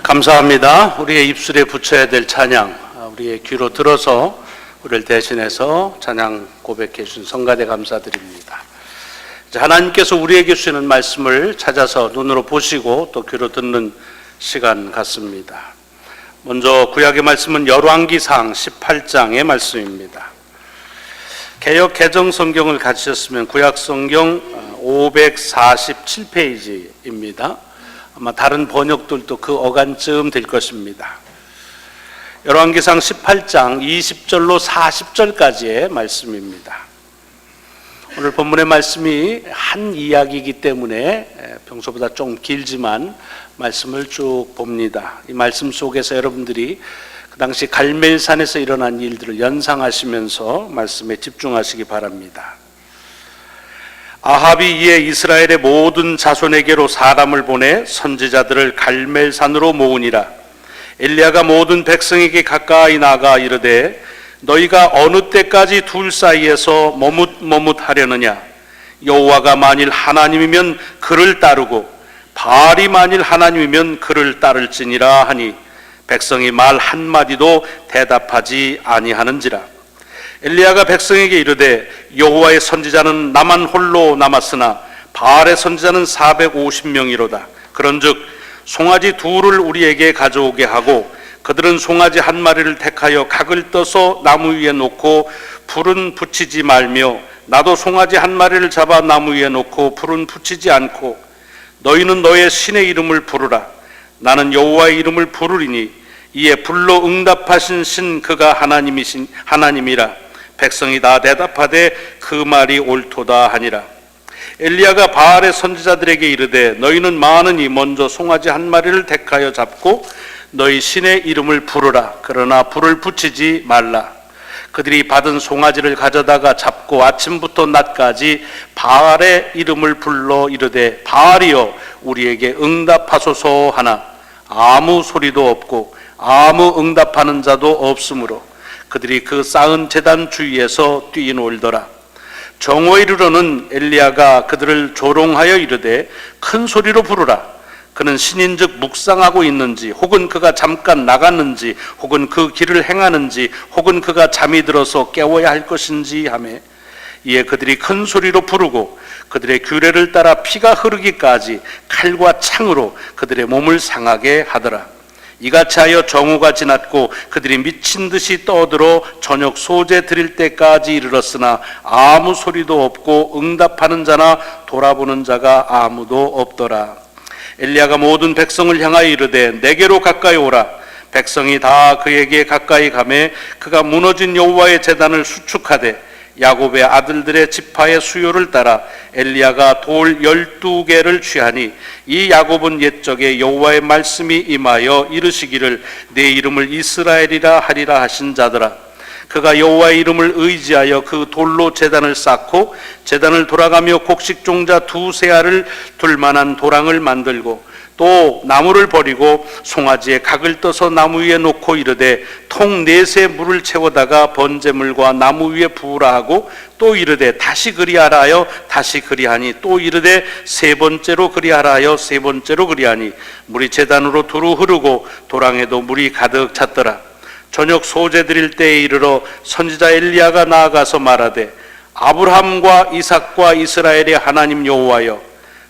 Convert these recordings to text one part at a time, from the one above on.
감사합니다. 우리의 입술에 붙여야 될 찬양, 우리의 귀로 들어서 우리를 대신해서 찬양 고백해 주신 성가대 감사드립니다. 하나님께서 우리에게 주시는 말씀을 찾아서 눈으로 보시고 또 귀로 듣는 시간 같습니다. 먼저 구약의 말씀은 열왕기상 18장의 말씀입니다. 개역 개정 성경을 가지셨으면 구약 성경 547페이지입니다. 아마 다른 번역들도 그 어간쯤 될 것입니다. 열왕기상 18장 20절로 40절까지의 말씀입니다. 오늘 본문의 말씀이 한 이야기이기 때문에 평소보다 좀 길지만 말씀을 쭉 봅니다. 이 말씀 속에서 여러분들이 그 당시 갈멜산에서 일어난 일들을 연상하시면서 말씀에 집중하시기 바랍니다. 아합이 이에 이스라엘의 모든 자손에게로 사람을 보내 선지자들을 갈멜산으로 모으니라. 엘리야가 모든 백성에게 가까이 나가 이르되 너희가 어느 때까지 둘 사이에서 머뭇머뭇하려느냐. 여호와가 만일 하나님이면 그를 따르고 바알이 만일 하나님이면 그를 따를지니라 하니 백성이 말 한마디도 대답하지 아니하는지라. 엘리야가 백성에게 이르되 여호와의 선지자는 나만 홀로 남았으나 바알의 선지자는 450명이로다. 그런즉 송아지 둘을 우리에게 가져오게 하고 그들은 송아지 한 마리를 택하여 각을 떠서 나무 위에 놓고 불은 붙이지 말며 나도 송아지 한 마리를 잡아 나무 위에 놓고 불은 붙이지 않고 너희는 너의 신의 이름을 부르라. 나는 여호와의 이름을 부르리니 이에 불로 응답하신 신 그가 하나님이라. 백성이 다 대답하되 그 말이 옳도다 하니라. 엘리야가 바알의 선지자들에게 이르되 너희는 많으니 먼저 송아지 한 마리를 택하여 잡고 너희 신의 이름을 부르라. 그러나 불을 붙이지 말라. 그들이 받은 송아지를 가져다가 잡고 아침부터 낮까지 바알의 이름을 불러 이르되 바알이여 우리에게 응답하소서 하나 아무 소리도 없고 아무 응답하는 자도 없으므로 그들이 그 쌓은 제단 주위에서 뛰놀더라. 정오에 이르러는 엘리야가 그들을 조롱하여 이르되 큰 소리로 부르라. 그는 신인즉 묵상하고 있는지 혹은 그가 잠깐 나갔는지 혹은 그 길을 행하는지 혹은 그가 잠이 들어서 깨워야 할 것인지 하매 이에 그들이 큰 소리로 부르고 그들의 규례를 따라 피가 흐르기까지 칼과 창으로 그들의 몸을 상하게 하더라. 이같이 하여 정오가 지났고 그들이 미친 듯이 떠들어 저녁 소재 드릴 때까지 이르렀으나 아무 소리도 없고 응답하는 자나 돌아보는 자가 아무도 없더라. 엘리야가 모든 백성을 향하여 이르되 내게로 가까이 오라. 백성이 다 그에게 가까이 가매 그가 무너진 여호와의 제단을 수축하되 야곱의 아들들의 지파의 수요를 따라 엘리야가 돌 12개를 취하니 이 야곱은 옛적에 여호와의 말씀이 임하여 이르시기를 내 이름을 이스라엘이라 하리라 하신 자더라. 그가 여호와의 이름을 의지하여 그 돌로 제단을 쌓고 제단을 돌아가며 곡식 종자 2세알을 둘 만한 도랑을 만들고 또 나무를 버리고 송아지에 각을 떠서 나무 위에 놓고 이르되 통 4세 물을 채워다가 번제물과 나무 위에 부으라 하고 또 이르되 다시 그리하라 하여 다시 그리하니 또 이르되 3번째로 그리하라 하여 3번째로 그리하니 물이 제단으로 두루 흐르고 도랑에도 물이 가득 찼더라. 저녁 소재 드릴 때에 이르러 선지자 엘리야가 나아가서 말하되 아브라함과 이삭과 이스라엘의 하나님 여호와여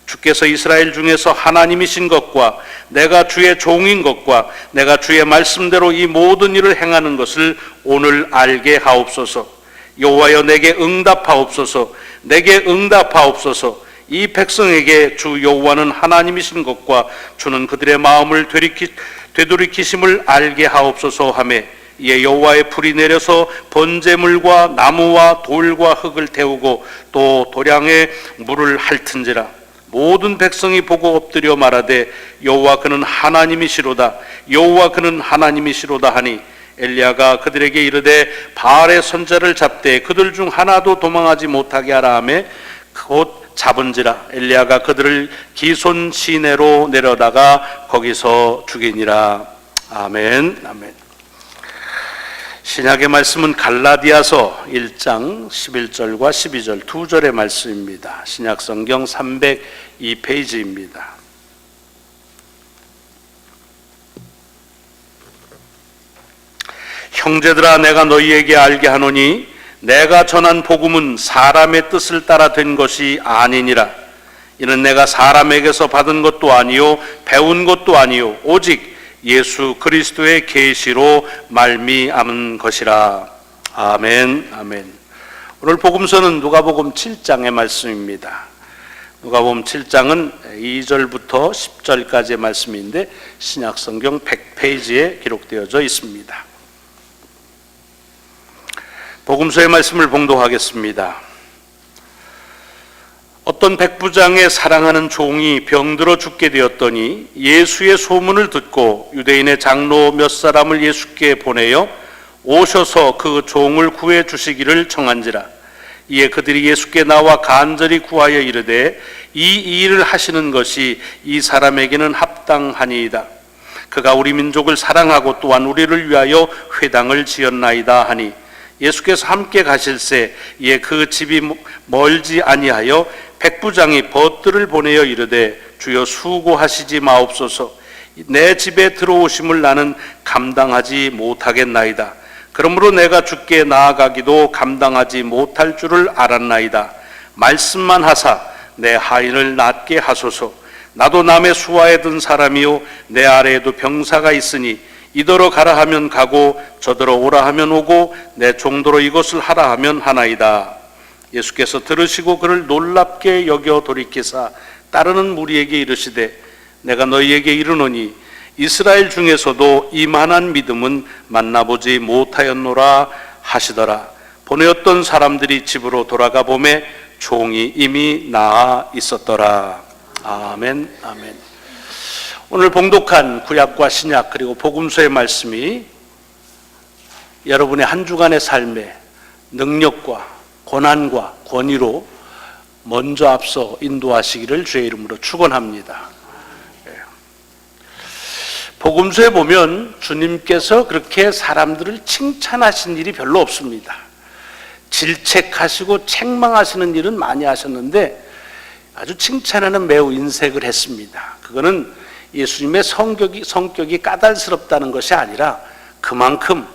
주께서 이스라엘 중에서 하나님이신 것과 내가 주의 종인 것과 내가 주의 말씀대로 이 모든 일을 행하는 것을 오늘 알게 하옵소서. 여호와여 내게 응답하옵소서. 내게 응답하옵소서. 이 백성에게 주 여호와는 하나님이신 것과 주는 그들의 마음을 되돌이키심을 알게 하옵소서 하며 이에 여호와의 불이 내려서 번제물과 나무와 돌과 흙을 태우고 또 도량에 물을 핥은지라. 모든 백성이 보고 엎드려 말하되 여호와 그는 하나님이시로다. 여호와 그는 하나님이시로다 하니 엘리야가 그들에게 이르되 바알의 선자를 잡되 그들 중 하나도 도망하지 못하게 하라 하며 곧 잡은지라. 엘리야가 그들을 기손 시내로 내려다가 거기서 죽이니라. 아멘. 아멘. 신약의 말씀은 갈라디아서 1장 11절과 12절 2절의 말씀입니다. 신약 성경 302페이지입니다. 형제들아, 내가 너희에게 알게 하노니 내가 전한 복음은 사람의 뜻을 따라 된 것이 아니니라. 이는 내가 사람에게서 받은 것도 아니요 배운 것도 아니요 오직 예수 그리스도의 계시로 말미암은 것이라. 아멘. 아멘. 오늘 복음서는 누가복음 7장의 말씀입니다. 누가복음 7장은 2절부터 10절까지의 말씀인데 신약성경 100페이지에 기록되어져 있습니다. 복음서의 말씀을 봉독하겠습니다. 어떤 백부장의 사랑하는 종이 병들어 죽게 되었더니 예수의 소문을 듣고 유대인의 장로 몇 사람을 예수께 보내어 오셔서 그 종을 구해 주시기를 청한지라. 이에 그들이 예수께 나와 간절히 구하여 이르되 이 일을 하시는 것이 이 사람에게는 합당하니이다. 그가 우리 민족을 사랑하고 또한 우리를 위하여 회당을 지었나이다 하니 예수께서 함께 가실새 이에 그 집이 멀지 아니하여 백부장이 벗들을 보내어 이르되 주여 수고하시지 마옵소서. 내 집에 들어오심을 나는 감당하지 못하겠나이다. 그러므로 내가 주께 나아가기도 감당하지 못할 줄을 알았나이다. 말씀만 하사 내 하인을 낫게 하소서. 나도 남의 수하에 든 사람이요 내 아래에도 병사가 있으니 이더러 가라 하면 가고 저더러 오라 하면 오고 내 종도로 이것을 하라 하면 하나이다. 예수께서 들으시고 그를 놀랍게 여겨 돌이키사 따르는 무리에게 이르시되 내가 너희에게 이르노니 이스라엘 중에서도 이만한 믿음은 만나보지 못하였노라 하시더라. 보내었던 사람들이 집으로 돌아가 보매 종이 이미 나아 있었더라. 아멘. 아멘. 오늘 봉독한 구약과 신약 그리고 복음서의 말씀이 여러분의 한 주간의 삶에 능력과 고난과 권위로 먼저 앞서 인도하시기를 주의 이름으로 축원합니다. 복음서에 보면 주님께서 그렇게 사람들을 칭찬하신 일이 별로 없습니다. 질책하시고 책망하시는 일은 많이 하셨는데 아주 칭찬에는 매우 인색을 했습니다. 그거는 예수님의 성격이 까다롭다는 것이 아니라 그만큼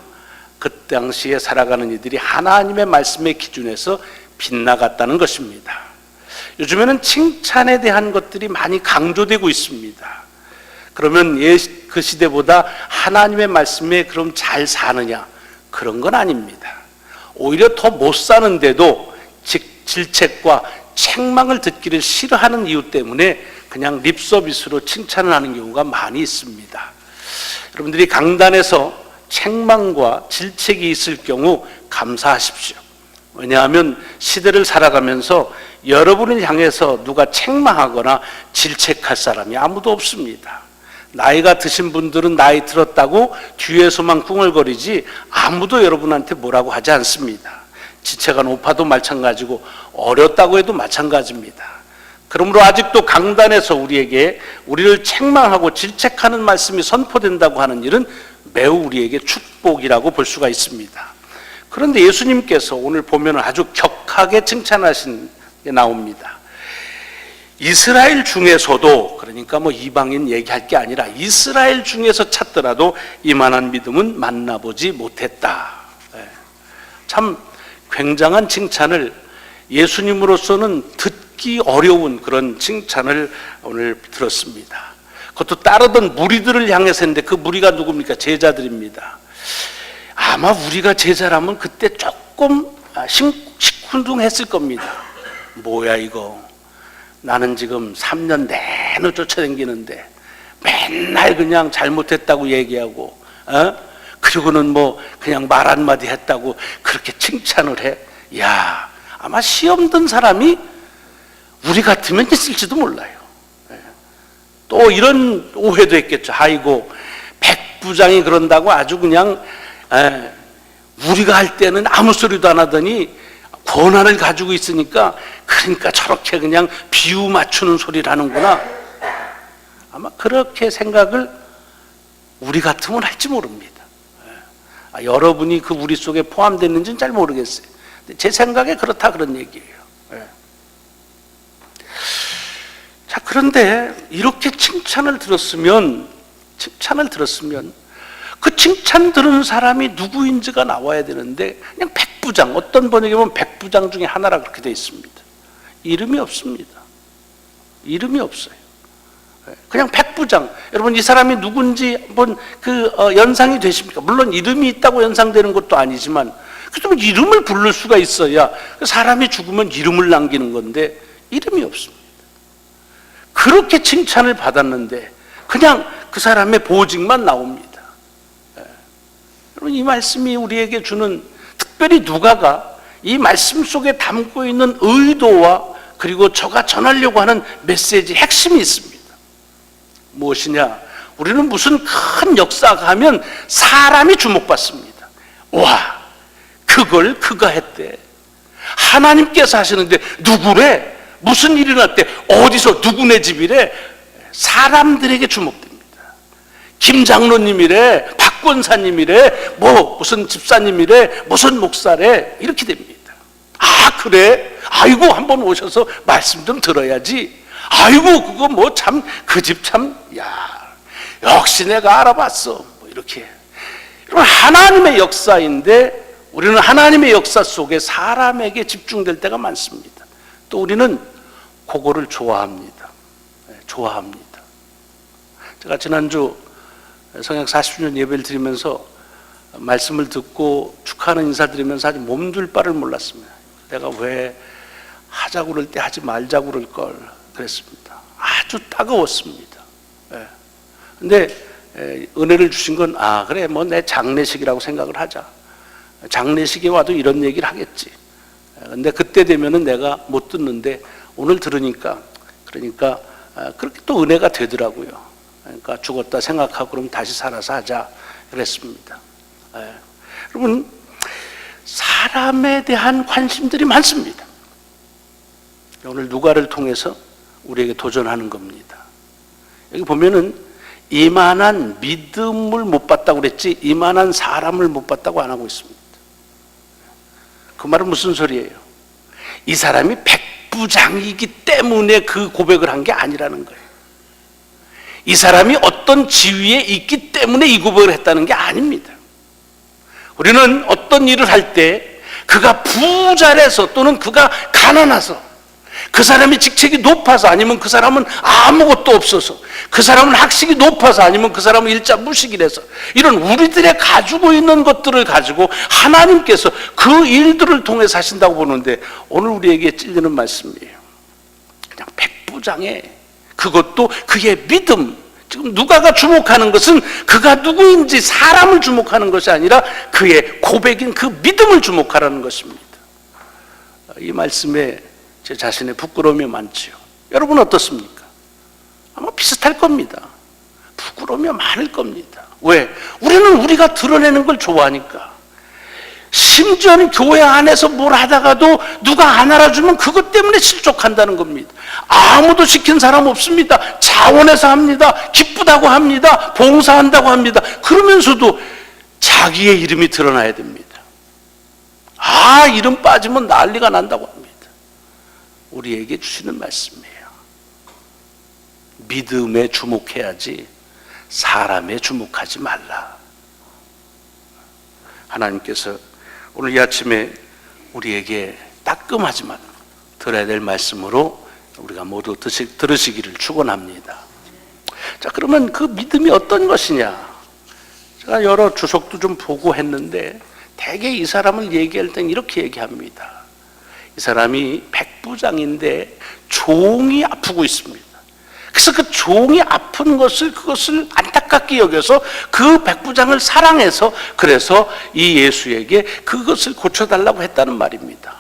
그 당시에 살아가는 이들이 하나님의 말씀의 기준에서 빗나갔다는 것입니다. 요즘에는 칭찬에 대한 것들이 많이 강조되고 있습니다. 그러면 그 시대보다 하나님의 말씀에 그럼 잘 사느냐? 그런 건 아닙니다. 오히려 더 못 사는데도 질책과 책망을 듣기를 싫어하는 이유 때문에 그냥 립 서비스로 칭찬을 하는 경우가 많이 있습니다. 여러분들이 강단에서 책망과 질책이 있을 경우 감사하십시오. 왜냐하면 시대를 살아가면서 여러분을 향해서 누가 책망하거나 질책할 사람이 아무도 없습니다. 나이가 드신 분들은 나이 들었다고 뒤에서만 꿍얼거리지 아무도 여러분한테 뭐라고 하지 않습니다. 지체가 높아도 마찬가지고 어렸다고 해도 마찬가지입니다. 그러므로 아직도 강단에서 우리를 책망하고 질책하는 말씀이 선포된다고 하는 일은 매우 우리에게 축복이라고 볼 수가 있습니다. 그런데 예수님께서 오늘 보면 아주 격하게 칭찬하신 게 나옵니다. 이스라엘 중에서도, 그러니까 이방인 얘기할 게 아니라 이스라엘 중에서 찾더라도 이만한 믿음은 만나보지 못했다. 참 굉장한 칭찬을, 예수님으로서는 듣기 어려운 그런 칭찬을 오늘 들었습니다. 그것도 따르던 무리들을 향해서 했는데 그 무리가 누굽니까? 제자들입니다. 아마 우리가 제자라면 그때 조금 시큰둥했을 겁니다. 뭐야 이거, 나는 지금 3년 내내 쫓아다니는데 맨날 그냥 잘못했다고 얘기하고 그리고는 그냥 말 한마디 했다고 그렇게 칭찬을 해. 야, 아마 시험 든 사람이 우리 같으면 있을지도 몰라요. 또 이런 오해도 했겠죠. 아이고, 백부장이 그런다고 아주 그냥 우리가 할 때는 아무 소리도 안 하더니 권한을 가지고 있으니까 그러니까 저렇게 그냥 비유 맞추는 소리를 하는구나. 아마 그렇게 생각을 우리 같으면 할지 모릅니다. 여러분이 그 우리 속에 포함됐는지는 잘 모르겠어요. 제 생각에 그렇다 그런 얘기예요. 자, 그런데 이렇게 칭찬을 들었으면 그 칭찬 들은 사람이 누구인지가 나와야 되는데 그냥 백부장, 어떤 번역에 보면 백부장 중에 하나라 그렇게 되어 있습니다. 이름이 없습니다. 이름이 없어요. 그냥 백부장. 여러분, 이 사람이 누군지 한번 연상이 되십니까? 물론 이름이 있다고 연상되는 것도 아니지만 그래도 이름을 부를 수가 있어야 사람이 죽으면 이름을 남기는 건데 이름이 없습니다. 그렇게 칭찬을 받았는데 그냥 그 사람의 보직만 나옵니다. 여러분, 이 말씀이 우리에게 주는, 특별히 누가가 이 말씀 속에 담고 있는 의도와 그리고 저가 전하려고 하는 메시지 핵심이 있습니다. 무엇이냐? 우리는 무슨 큰 역사가 하면 사람이 주목받습니다. 와, 그걸 그가 했대. 하나님께서 하시는데 누구래? 무슨 일이 났대? 어디서? 누구네 집이래? 사람들에게 주목됩니다. 김 장로님이래, 박 권사님이래, 무슨 집사님이래, 무슨 목사래, 이렇게 됩니다. 아, 그래? 아이고, 한번 오셔서 말씀 좀 들어야지. 아이고, 그거 참, 그 집 참, 야, 역시 내가 알아봤어. 이렇게. 여러분, 하나님의 역사인데 우리는 하나님의 역사 속에 사람에게 집중될 때가 많습니다. 또 우리는 그거를 좋아합니다. 좋아합니다. 제가 지난주 성약 40주년 예배를 드리면서 말씀을 듣고 축하하는 인사드리면서 아주 몸둘 바를 몰랐습니다. 내가 왜 하자고 그럴 때 하지 말자고 그럴 걸 그랬습니다. 아주 따가웠습니다. 근데 은혜를 주신 건, 그래, 내 장례식이라고 생각을 하자. 장례식에 와도 이런 얘기를 하겠지. 근데 그때 되면은 내가 못 듣는데 오늘 들으니까, 그러니까 그렇게 또 은혜가 되더라고요. 그러니까 죽었다 생각하고 그럼 다시 살아서 하자 그랬습니다. 여러분, 사람에 대한 관심들이 많습니다. 오늘 누가를 통해서 우리에게 도전하는 겁니다. 여기 보면은 이만한 믿음을 못 봤다고 그랬지 이만한 사람을 못 봤다고 안 하고 있습니다. 그 말은 무슨 소리예요? 이 사람이 백부장이기 때문에 그 고백을 한 게 아니라는 거예요. 이 사람이 어떤 지위에 있기 때문에 이 고백을 했다는 게 아닙니다. 우리는 어떤 일을 할 때 그가 부자라서 또는 그가 가난해서, 그 사람이 직책이 높아서, 아니면 그 사람은 아무것도 없어서, 그 사람은 학식이 높아서, 아니면 그 사람은 일자 무식이라서, 이런 우리들의 가지고 있는 것들을 가지고 하나님께서 그 일들을 통해서 하신다고 보는데, 오늘 우리에게 찔리는 말씀이에요. 그냥 백부장의, 그것도 그의 믿음. 지금 누가가 주목하는 것은 그가 누구인지 사람을 주목하는 것이 아니라 그의 고백인 그 믿음을 주목하라는 것입니다. 이 말씀에 제 자신의 부끄러움이 많지요. 여러분 어떻습니까? 아마 비슷할 겁니다. 부끄러움이 많을 겁니다. 왜? 우리는 우리가 드러내는 걸 좋아하니까. 심지어는 교회 안에서 뭘 하다가도 누가 안 알아주면 그것 때문에 실족한다는 겁니다. 아무도 시킨 사람 없습니다. 자원해서 합니다. 기쁘다고 합니다. 봉사한다고 합니다. 그러면서도 자기의 이름이 드러나야 됩니다. 이름 빠지면 난리가 난다고 합니다. 우리에게 주시는 말씀이에요. 믿음에 주목해야지 사람에 주목하지 말라. 하나님께서 오늘 이 아침에 우리에게 따끔하지만 들어야 될 말씀으로 우리가 모두 들으시기를 축원합니다. 자, 그러면 그 믿음이 어떤 것이냐? 제가 여러 주석도 좀 보고 했는데 대개 이 사람을 얘기할 땐 이렇게 얘기합니다. 이 사람이 백부장인데 종이 아프고 있습니다. 그래서 그 종이 아픈 그것을 안타깝게 여겨서 그 백부장을 사랑해서 그래서 이 예수에게 그것을 고쳐달라고 했다는 말입니다.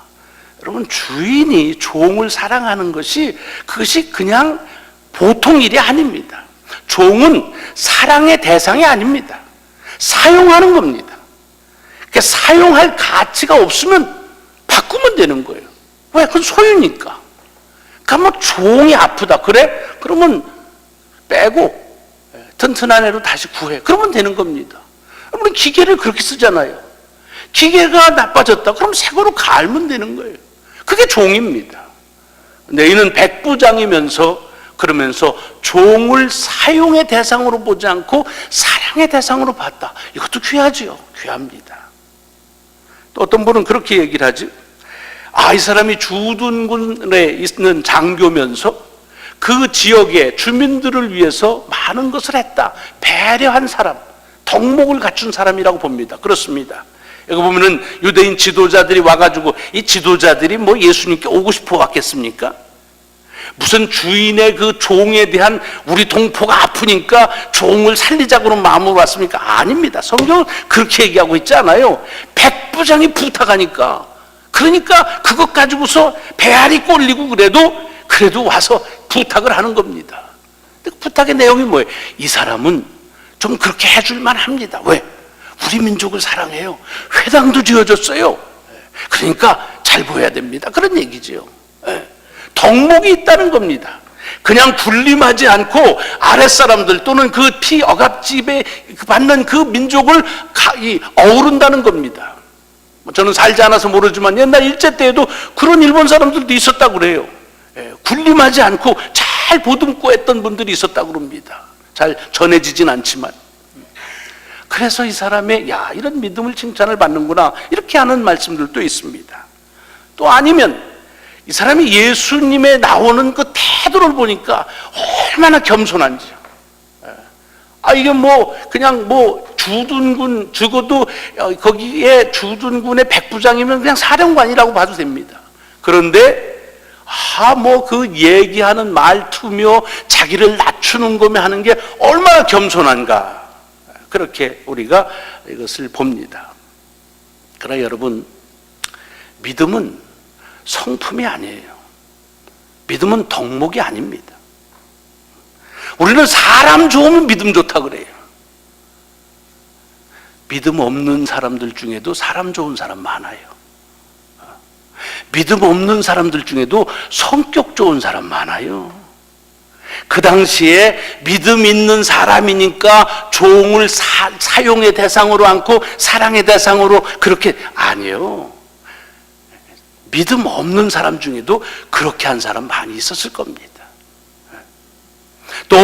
여러분, 주인이 종을 사랑하는 그것이 그냥 보통 일이 아닙니다. 종은 사랑의 대상이 아닙니다. 사용하는 겁니다. 그러니까 사용할 가치가 없으면 바꾸면 되는 거예요. 왜? 그건 소유니까. 그러니까 종이 아프다. 그래? 그러면 빼고 튼튼한 애로 다시 구해. 그러면 되는 겁니다. 우리 기계를 그렇게 쓰잖아요. 기계가 나빠졌다. 그럼 새 거로 갈면 되는 거예요. 그게 종입니다. 근데 이는 백부장이면서 그러면서 종을 사용의 대상으로 보지 않고 사랑의 대상으로 봤다. 이것도 귀하지요. 귀합니다. 또 어떤 분은 그렇게 얘기를 하지. 이 사람이 주둔군에 있는 장교면서 그 지역의 주민들을 위해서 많은 것을 했다. 배려한 사람, 덕목을 갖춘 사람이라고 봅니다. 그렇습니다. 여기 보면은 유대인 지도자들이 와가지고, 이 지도자들이 뭐 예수님께 오고 싶어 왔겠습니까? 무슨 주인의 그 종에 대한 우리 동포가 아프니까 종을 살리자고는 마음으로 왔습니까? 아닙니다. 성경은 그렇게 얘기하고 있지 않아요. 백부장이 부탁하니까, 그러니까 그것 가지고서 배알이 꼴리고 그래도 와서 부탁을 하는 겁니다. 근데 부탁의 내용이 뭐예요? 이 사람은 좀 그렇게 해줄만 합니다. 왜? 우리 민족을 사랑해요. 회당도 지어줬어요. 그러니까 잘 보여야 됩니다. 그런 얘기죠. 덕목이 있다는 겁니다. 그냥 군림하지 않고 아랫사람들 또는 그 피억압집에 받는 그 민족을 어우른다는 겁니다. 저는 살지 않아서 모르지만 옛날 일제 때에도 그런 일본 사람들도 있었다고 그래요. 군림하지 않고 잘 보듬고 했던 분들이 있었다고 그럽니다. 잘 전해지진 않지만. 그래서 이 사람의 이런 믿음을 칭찬을 받는구나, 이렇게 하는 말씀들도 있습니다. 또 아니면 이 사람이 예수님의 나오는 그 태도를 보니까 얼마나 겸손한지요. 이게 그냥 주둔군, 적어도 거기에 주둔군의 백부장이면 그냥 사령관이라고 봐도 됩니다. 그런데 그 얘기하는 말투며 자기를 낮추는 거며 하는 게 얼마나 겸손한가, 그렇게 우리가 이것을 봅니다. 그러나 여러분, 믿음은 성품이 아니에요. 믿음은 덕목이 아닙니다. 우리는 사람 좋으면 믿음 좋다 그래요. 믿음 없는 사람들 중에도 사람 좋은 사람 많아요. 믿음 없는 사람들 중에도 성격 좋은 사람 많아요. 그 당시에 믿음 있는 사람이니까 종을 사용의 대상으로 않고 사랑의 대상으로, 그렇게 아니에요. 믿음 없는 사람 중에도 그렇게 한 사람 많이 있었을 겁니다. 또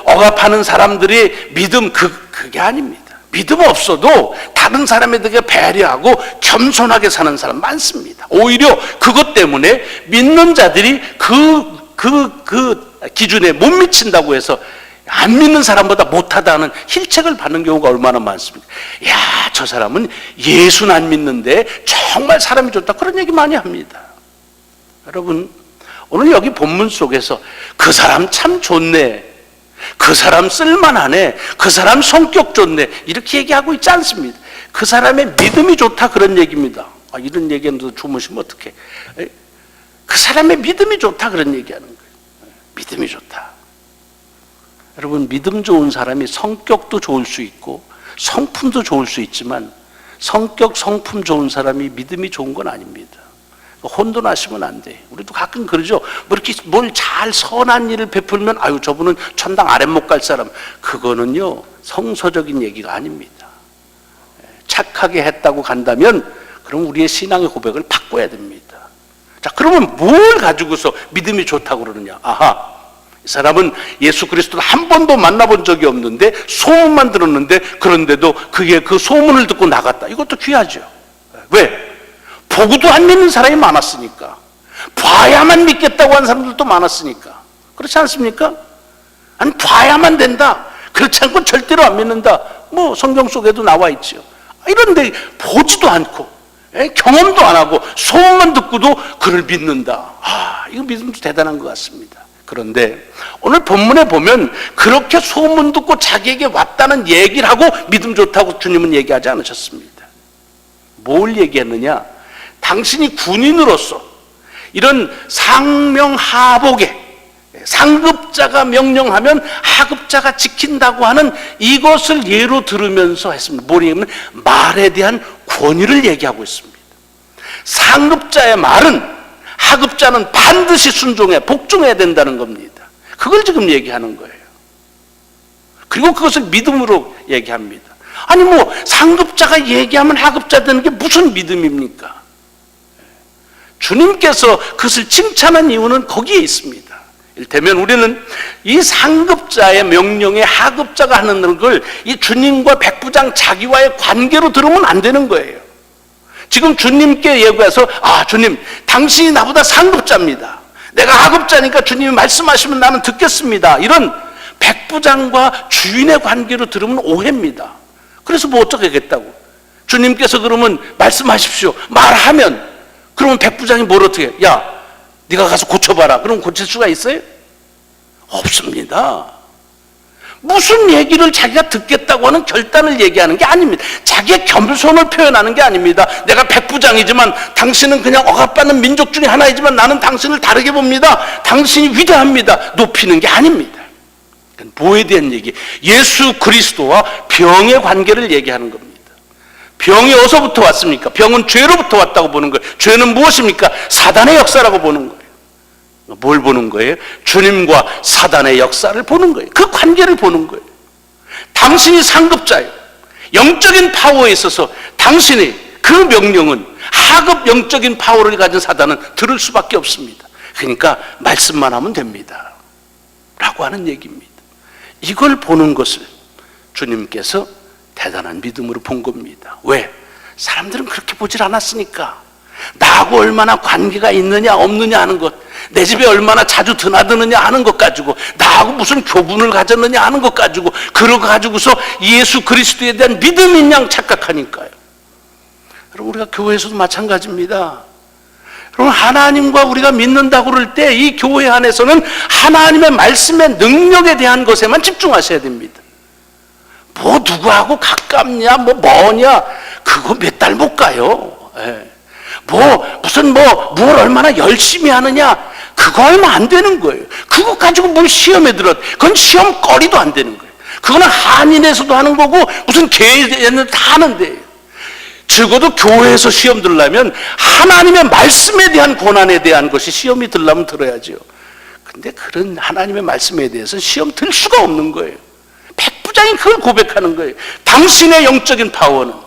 억압하는 사람들이 믿음, 그게 아닙니다. 믿음 없어도 다른 사람에 대해 배려하고 겸손하게 사는 사람 많습니다. 오히려 그것 때문에 믿는 자들이 그 기준에 못 미친다고 해서 안 믿는 사람보다 못하다는 힐책을 받는 경우가 얼마나 많습니까? 저 사람은 예수는 안 믿는데 정말 사람이 좋다, 그런 얘기 많이 합니다. 여러분, 오늘 여기 본문 속에서 그 사람 참 좋네, 그 사람 쓸만하네, 그 사람 성격 좋네, 이렇게 얘기하고 있지 않습니다. 그 사람의 믿음이 좋다, 그런 얘기입니다. 이런 얘기하면서 주무시면 어떡해. 그 사람의 믿음이 좋다, 그런 얘기하는 거예요. 믿음이 좋다. 여러분, 믿음 좋은 사람이 성격도 좋을 수 있고 성품도 좋을 수 있지만, 성격, 성품 좋은 사람이 믿음이 좋은 건 아닙니다. 혼돈하시면 안 돼. 우리도 가끔 그러죠. 이렇게 뭘 잘 선한 일을 베풀면 저분은 천당 아래 못 갈 사람. 그거는요, 성서적인 얘기가 아닙니다. 착하게 했다고 간다면 그럼 우리의 신앙의 고백을 바꿔야 됩니다. 자, 그러면 뭘 가지고서 믿음이 좋다고 그러느냐? 이 사람은 예수 그리스도를 한 번도 만나본 적이 없는데 소문만 들었는데, 그런데도 그게 그 소문을 듣고 나갔다. 이것도 귀하죠. 왜? 보고도 안 믿는 사람이 많았으니까. 봐야만 믿겠다고 하는 사람들도 많았으니까. 그렇지 않습니까? 아니, 봐야만 된다, 그렇지 않고 절대로 안 믿는다, 성경 속에도 나와 있죠. 이런데 보지도 않고 경험도 안 하고 소문만 듣고도 그를 믿는다. 이거 믿음도 대단한 것 같습니다. 그런데 오늘 본문에 보면 그렇게 소문 듣고 자기에게 왔다는 얘기를 하고 믿음 좋다고 주님은 얘기하지 않으셨습니다. 뭘 얘기했느냐? 당신이 군인으로서 이런 상명하복에 상급자가 명령하면 하급자가 지킨다고 하는 이것을 예로 들으면서 했습니다. 뭐냐면 말에 대한 권위를 얘기하고 있습니다. 상급자의 말은 하급자는 반드시 순종해 복종해야 된다는 겁니다. 그걸 지금 얘기하는 거예요. 그리고 그것을 믿음으로 얘기합니다. 아니 상급자가 얘기하면 하급자 되는 게 무슨 믿음입니까? 주님께서 그것을 칭찬한 이유는 거기에 있습니다. 일테면 우리는 이 상급자의 명령에 하급자가 하는 걸 이 주님과 백부장 자기와의 관계로 들으면 안 되는 거예요. 지금 주님께 예고해서 주님, 당신이 나보다 상급자입니다. 내가 하급자니까 주님이 말씀하시면 나는 듣겠습니다. 이런 백부장과 주인의 관계로 들으면 오해입니다. 그래서 뭐 어떻게 하겠다고? 주님께서 그러면 말씀하십시오. 말하면 그러면 백부장이 뭘 어떻게 해? 야, 네가 가서 고쳐봐라. 그럼 고칠 수가 있어요? 없습니다. 무슨 얘기를 자기가 듣겠다고 하는 결단을 얘기하는 게 아닙니다. 자기의 겸손을 표현하는 게 아닙니다. 내가 백부장이지만 당신은 그냥 억압받는 민족 중에 하나이지만 나는 당신을 다르게 봅니다. 당신이 위대합니다. 높이는 게 아닙니다. 뭐에 대한 얘기? 예수 그리스도와 병의 관계를 얘기하는 겁니다. 병이 어디서부터 왔습니까? 병은 죄로부터 왔다고 보는 거예요. 죄는 무엇입니까? 사단의 역사라고 보는 거예요. 뭘 보는 거예요? 주님과 사단의 역사를 보는 거예요. 그 관계를 보는 거예요. 당신이 상급자예요. 영적인 파워에 있어서 당신의 그 명령은 하급 영적인 파워를 가진 사단은 들을 수밖에 없습니다. 그러니까 말씀만 하면 됩니다 라고 하는 얘기입니다. 이걸 보는 것을 주님께서 대단한 믿음으로 본 겁니다. 왜? 사람들은 그렇게 보질 않았으니까. 나하고 얼마나 관계가 있느냐 없느냐 하는 것, 내 집에 얼마나 자주 드나드느냐 하는 것 가지고, 나하고 무슨 교분을 가졌느냐 하는 것 가지고, 그거 가지고서 예수 그리스도에 대한 믿음인 양 착각하니까요. 여러분, 우리가 교회에서도 마찬가지입니다. 여러분, 하나님과 우리가 믿는다고 그럴 때 이 교회 안에서는 하나님의 말씀의 능력에 대한 것에만 집중하셔야 됩니다. 뭐 누구하고 가깝냐, 뭐 뭐냐, 그거 몇 달 못 가요. 뭘 얼마나 열심히 하느냐, 그거 얼마 안 되는 거예요. 그거 가지고 뭘 시험에 들어, 그건 시험거리도 안 되는 거예요. 그거는 한인에서도 하는 거고 무슨 교회에는 다 하는데, 적어도 교회에서 시험 들려면 하나님의 말씀에 대한 고난에 대한 것이 시험이 들려면 들어야죠. 근데 그런 하나님의 말씀에 대해서 시험 들 수가 없는 거예요. 백부장이 그걸 고백하는 거예요. 당신의 영적인 파워는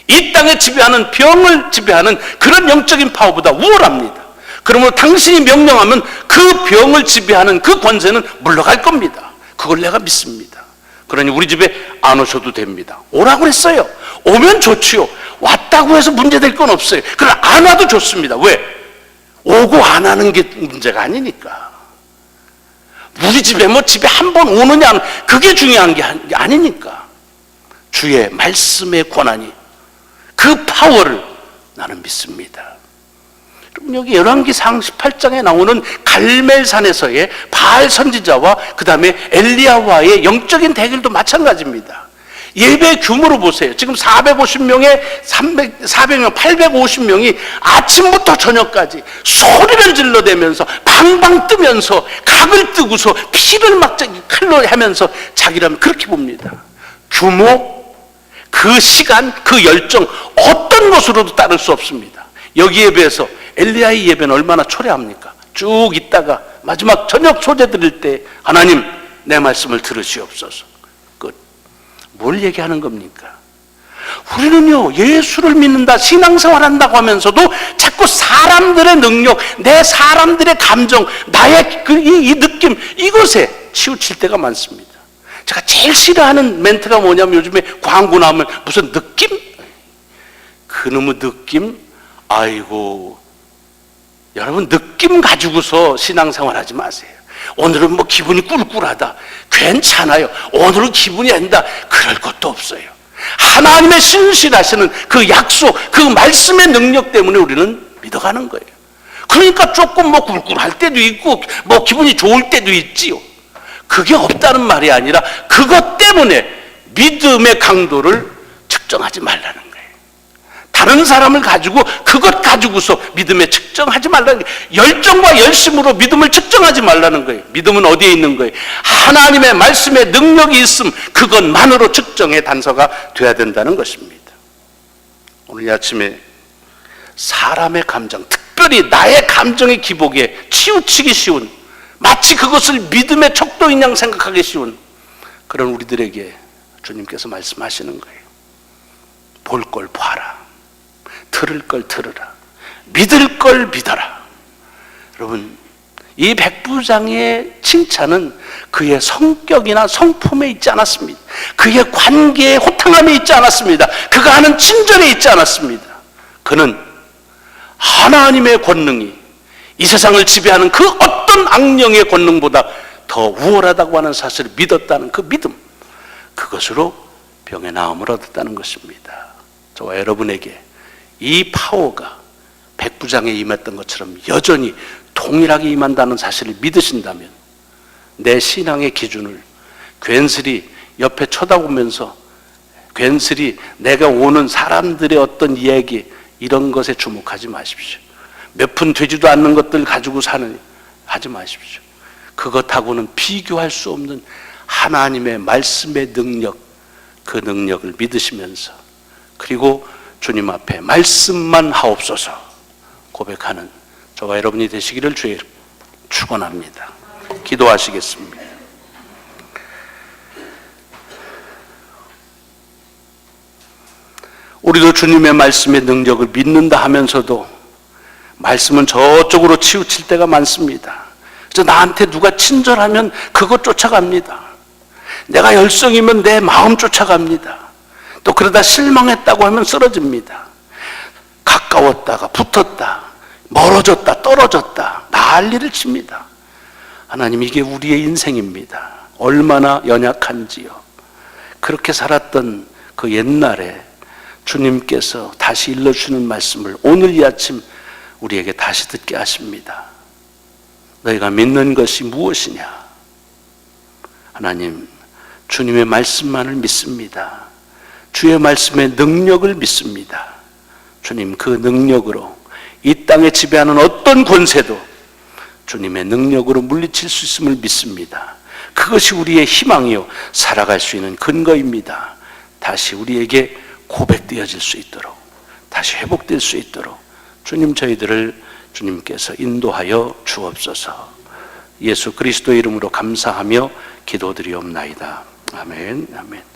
이 땅에 지배하는, 병을 지배하는 그런 영적인 파워보다 우월합니다. 그러므로 당신이 명령하면 그 병을 지배하는 그 권세는 물러갈 겁니다. 그걸 내가 믿습니다. 그러니 우리 집에 안 오셔도 됩니다. 오라고 그랬어요. 오면 좋지요. 왔다고 해서 문제될 건 없어요. 그러나 안 와도 좋습니다. 왜? 오고 안 하는 게 문제가 아니니까. 우리 집에 집에 한 번 오느냐, 그게 중요한 게 아니니까. 주의 말씀의 권한이, 그 파워를 나는 믿습니다. 여기 열왕기상 18장에 나오는 갈멜산에서의 바알 선지자와 그 다음에 엘리야와의 영적인 대결도 마찬가지입니다. 예배 규모로 보세요. 지금 450명에 400명, 850명이 아침부터 저녁까지 소리를 질러대면서 방방 뜨면서 각을 뜨고서 피를 막 칼로 하면서 자기라면 그렇게 봅니다. 규모, 그 시간, 그 열정 어떤 것으로도 따를 수 없습니다. 여기에 비해서 엘리야의 예배는 얼마나 초래합니까? 쭉 있다가 마지막 저녁 소재 드릴 때 하나님 내 말씀을 들으시옵소서. 끝. 뭘 얘기하는 겁니까? 우리는요, 예수를 믿는다, 신앙생활 한다고 하면서도 자꾸 사람들의 능력, 내 사람들의 감정, 나의 이 느낌, 이것에 치우칠 때가 많습니다. 제가 제일 싫어하는 멘트가 뭐냐면, 요즘에 광고 나오면 무슨 느낌? 그놈의 느낌? 아이고, 여러분 느낌 가지고서 신앙생활 하지 마세요. 오늘은 뭐 기분이 꿀꿀하다, 괜찮아요. 오늘은 기분이 아니다, 그럴 것도 없어요. 하나님의 신실하시는 그 약속, 그 말씀의 능력 때문에 우리는 믿어가는 거예요. 그러니까 조금 뭐 꿀꿀할 때도 있고 뭐 기분이 좋을 때도 있지요. 그게 없다는 말이 아니라 그것 때문에 믿음의 강도를 측정하지 말라는 거예요. 다른 사람을 가지고 그것 가지고서 믿음에 측정하지 말라는 거예요. 열정과 열심으로 믿음을 측정하지 말라는 거예요. 믿음은 어디에 있는 거예요? 하나님의 말씀에 능력이 있음, 그것만으로 측정의 단서가 돼야 된다는 것입니다. 오늘 아침에 사람의 감정, 특별히 나의 감정의 기복에 치우치기 쉬운, 마치 그것을 믿음의 척도인 양 생각하기 쉬운 그런 우리들에게 주님께서 말씀하시는 거예요. 볼 걸 봐라, 들을 걸 들으라, 믿을 걸 믿어라. 여러분, 이 백부장의 칭찬은 그의 성격이나 성품에 있지 않았습니다. 그의 관계의 호탕함에 있지 않았습니다. 그가 하는 친절에 있지 않았습니다. 그는 하나님의 권능이 이 세상을 지배하는 그 어떤 악령의 권능보다 더 우월하다고 하는 사실을 믿었다는 그 믿음, 그것으로 병의 나음을 얻었다는 것입니다. 저와 여러분에게 이 파워가 백부장에 임했던 것처럼 여전히 동일하게 임한다는 사실을 믿으신다면 내 신앙의 기준을 괜스레 옆에 쳐다보면서 괜스레 내가 오는 사람들의 어떤 이야기 이런 것에 주목하지 마십시오. 몇 푼 되지도 않는 것들 가지고 하지 마십시오. 그것하고는 비교할 수 없는 하나님의 말씀의 능력, 그 능력을 믿으시면서 그리고 주님 앞에 말씀만 하옵소서 고백하는 저와 여러분이 되시기를 주의 축원합니다. 기도하시겠습니다. 우리도 주님의 말씀의 능력을 믿는다 하면서도 말씀은 저쪽으로 치우칠 때가 많습니다. 그래서 나한테 누가 친절하면 그것 쫓아갑니다. 내가 열성이면 내 마음 쫓아갑니다. 또 그러다 실망했다고 하면 쓰러집니다. 가까웠다가 붙었다, 멀어졌다, 떨어졌다, 난리를 칩니다. 하나님, 이게 우리의 인생입니다. 얼마나 연약한지요. 그렇게 살았던 그 옛날에 주님께서 다시 일러주시는 말씀을 오늘 이 아침 우리에게 다시 듣게 하십니다. 너희가 믿는 것이 무엇이냐? 하나님, 주님의 말씀만을 믿습니다. 주의 말씀의 능력을 믿습니다. 주님, 그 능력으로 이 땅에 지배하는 어떤 권세도 주님의 능력으로 물리칠 수 있음을 믿습니다. 그것이 우리의 희망이요 살아갈 수 있는 근거입니다. 다시 우리에게 고백되어질 수 있도록, 다시 회복될 수 있도록 주님, 저희들을 주님께서 인도하여 주옵소서. 예수 그리스도의 이름으로 감사하며 기도드리옵나이다. 아멘, 아멘.